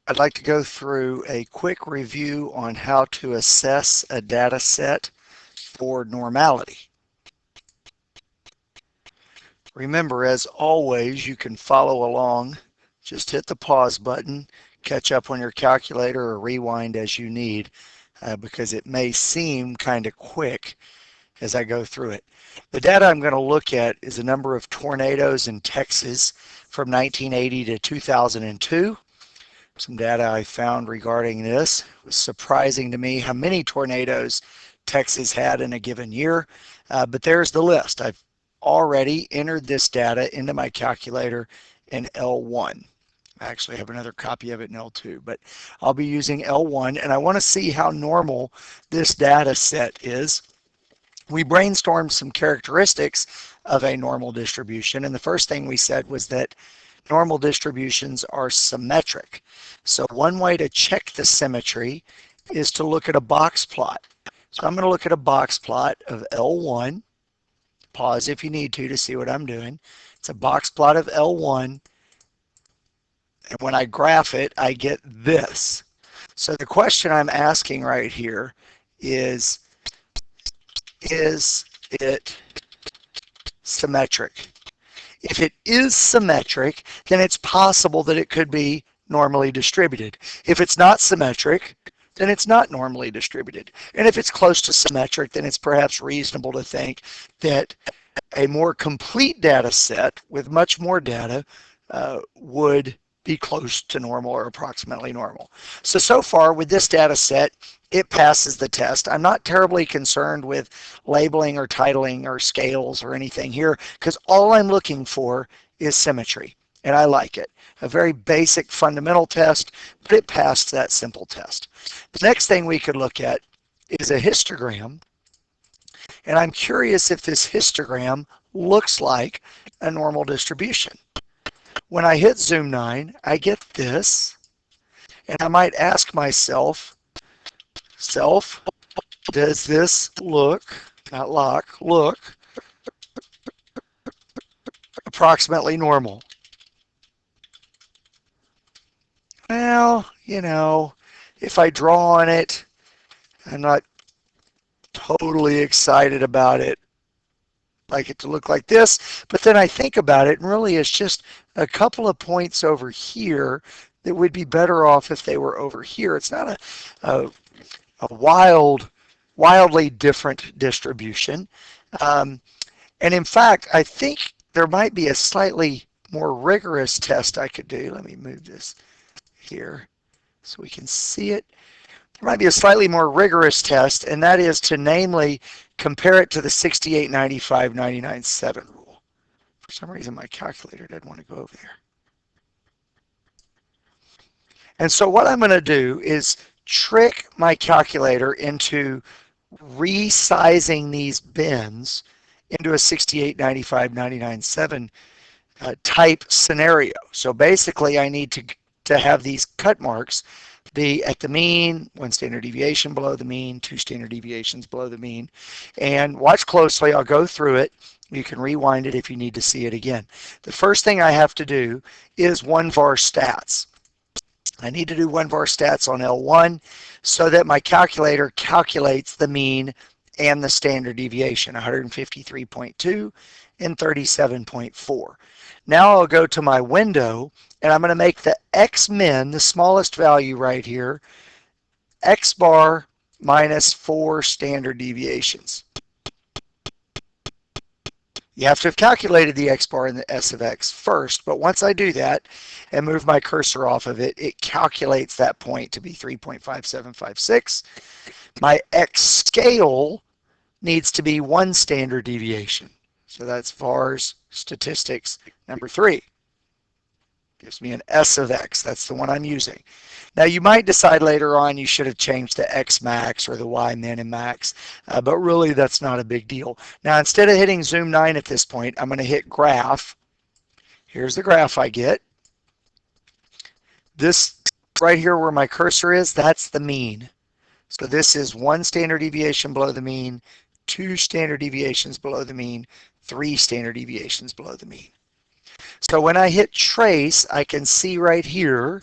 I'd like to go through a quick review on how to assess a data set for normality. Remember, as always, you can follow along. Just hit the pause button, catch up on your calculator, or rewind as you need, because it may seem kind of quick as I go through it. The data I'm going to look at is a number of tornadoes in Texas from 1980 to 2002. Some data I found regarding this. It was surprising to me how many tornadoes Texas had in a given year, but there's the list. I've already entered this data into my calculator in L1. I actually have another copy of it in L2, but I'll be using L1, and I want to see how normal this data set is. We brainstormed some characteristics of a normal distribution, and the first thing we said was that normal distributions are symmetric. So one way to check the symmetry is to look at a box plot. So I'm going to look at a box plot of L1. Pause if you need to see what I'm doing. It's a box plot of L1, and when I graph it, I get this. So the question I'm asking right here is it symmetric? If it is symmetric, then it's possible that it could be normally distributed. If it's not symmetric, then it's not normally distributed. And if it's close to symmetric, then it's perhaps reasonable to think that a more complete data set with much more data would be close to normal or approximately normal. So far with this data set, it passes the test. I'm not terribly concerned with labeling or titling or scales or anything here, because all I'm looking for is symmetry, and I like it. A very basic fundamental test, but it passed that simple test. The next thing we could look at is a histogram, and I'm curious if this histogram looks like a normal distribution. When I hit zoom 9, I get this, and I might ask myself, does this look approximately normal? Well, if I draw on it, I'm not totally excited about it. Like it to look like this, but then I think about it, and really it's just a couple of points over here that would be better off if they were over here. It's not a wildly different distribution. And in fact, I think there might be a slightly more rigorous test I could do. Let me move this here so we can see it. There might be a slightly more rigorous test, and that is to namely compare it to the 68, 95, 99, 7 rule. For some reason, my calculator doesn't want to go over there. And so what I'm going to do is trick my calculator into resizing these bins into a 68, 95, 99, 7 type scenario. So basically, I need to have these cut marks be at the mean, 1 standard deviation below the mean, 2 standard deviations below the mean. And watch closely, I'll go through it. You can rewind it if you need to see it again. The first thing I have to do is 1var stats. I need to do 1var stats on L1 so that my calculator calculates the mean and the standard deviation, 153.2 and 37.4. Now I'll go to my window, and I'm going to make the x min, the smallest value right here, x bar minus 4 standard deviations. You have to have calculated the x bar and the s of x first, but once I do that and move my cursor off of it, it calculates that point to be 3.5756. My x scale needs to be 1 standard deviation. So that's VAR's statistics number 3. Gives me an S of X. That's the one I'm using. Now you might decide later on you should have changed the X max or the Y min and max, but really that's not a big deal. Now instead of hitting zoom 9 at this point, I'm going to hit graph. Here's the graph I get. This right here where my cursor is, that's the mean. So this is 1 standard deviation below the mean, 2 standard deviations below the mean, 3 standard deviations below the mean. So when I hit trace, I can see right here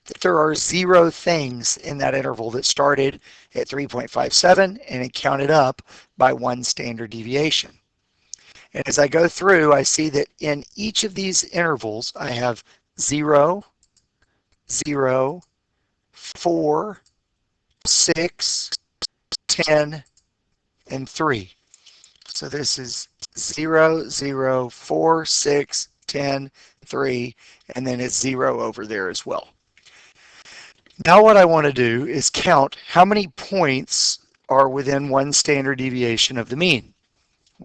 that there are 0 things in that interval that started at 3.57 and it counted up by 1 standard deviation. And as I go through, I see that in each of these intervals, I have 0, 0, 4, 6, 10, and 3. So this is 0, 0, 4, 6, 10, 3, and then it's 0 over there as well. Now what I want to do is count how many points are within 1 standard deviation of the mean.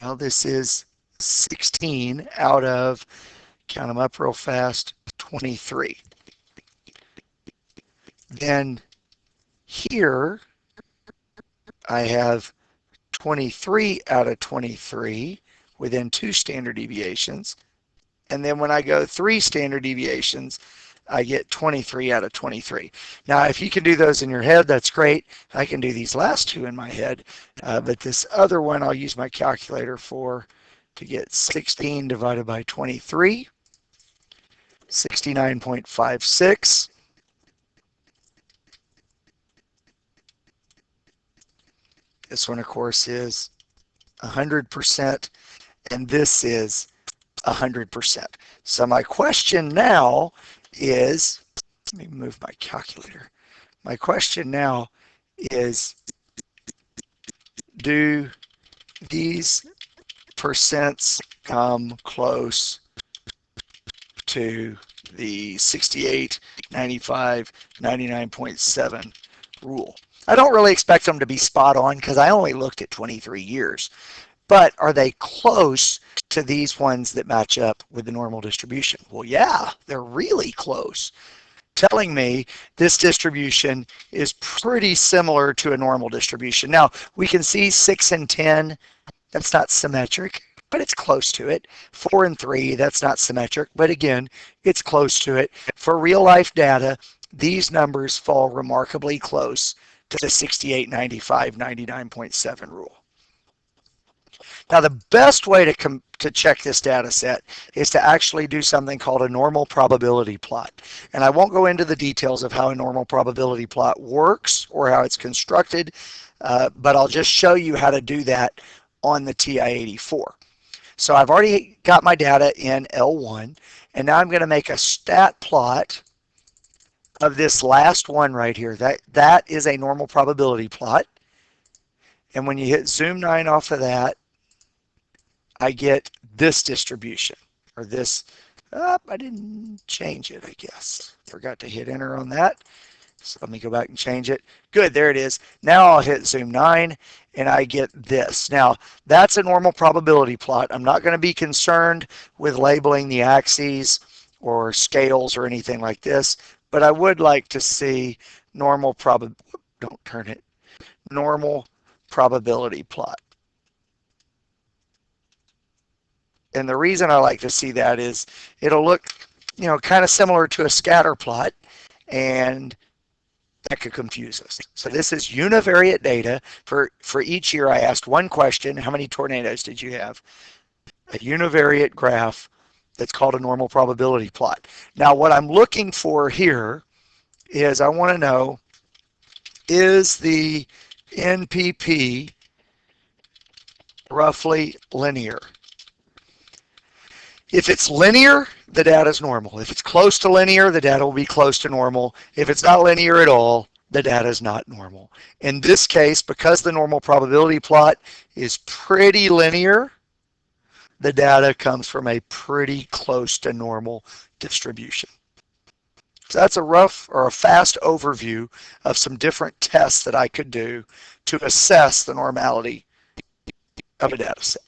Well, this is 16 out of, count them up real fast, 23. Then here I have 23 out of 23 within 2 standard deviations. And then when I go 3 standard deviations, I get 23 out of 23. Now, if you can do those in your head, that's great. I can do these last 2 in my head, but this other one I'll use my calculator for to get 16 divided by 23, 69.56. This one, of course, is 100%, and this is 100%. So my question now is, let me move my calculator. My question now is, do these percents come close to the 68, 95, 99.7 rule? I don't really expect them to be spot on because I only looked at 23 years. But are they close to these ones that match up with the normal distribution? Well, yeah, they're really close, telling me this distribution is pretty similar to a normal distribution. Now, we can see 6 and 10, that's not symmetric, but it's close to it. 4 and 3, that's not symmetric, but again, it's close to it. For real life data, these numbers fall remarkably close to the 68, 95, 99.7 rule. Now, the best way to check this data set is to actually do something called a normal probability plot. And I won't go into the details of how a normal probability plot works or how it's constructed, but I'll just show you how to do that on the TI-84. So I've already got my data in L1, and now I'm going to make a stat plot of this last one right here. That is a normal probability plot. And when you hit zoom 9 off of that, I get this distribution, or this, I didn't change it, I guess. Forgot to hit enter on that. So let me go back and change it. Good, there it is. Now I'll hit zoom 9 and I get this. Now that's a normal probability plot. I'm not going to be concerned with labeling the axes or scales or anything like this, but I would like to see normal normal probability plot. And the reason I like to see that is it'll look, kind of similar to a scatter plot, and that could confuse us. So this is univariate data. For each year, I asked one question: how many tornadoes did you have? A univariate graph that's called a normal probability plot. Now, what I'm looking for here is I want to know, is the NPP roughly linear? If it's linear, the data is normal. If it's close to linear, the data will be close to normal. If it's not linear at all, the data is not normal. In this case, because the normal probability plot is pretty linear, the data comes from a pretty close to normal distribution. So that's a rough or a fast overview of some different tests that I could do to assess the normality of a data set.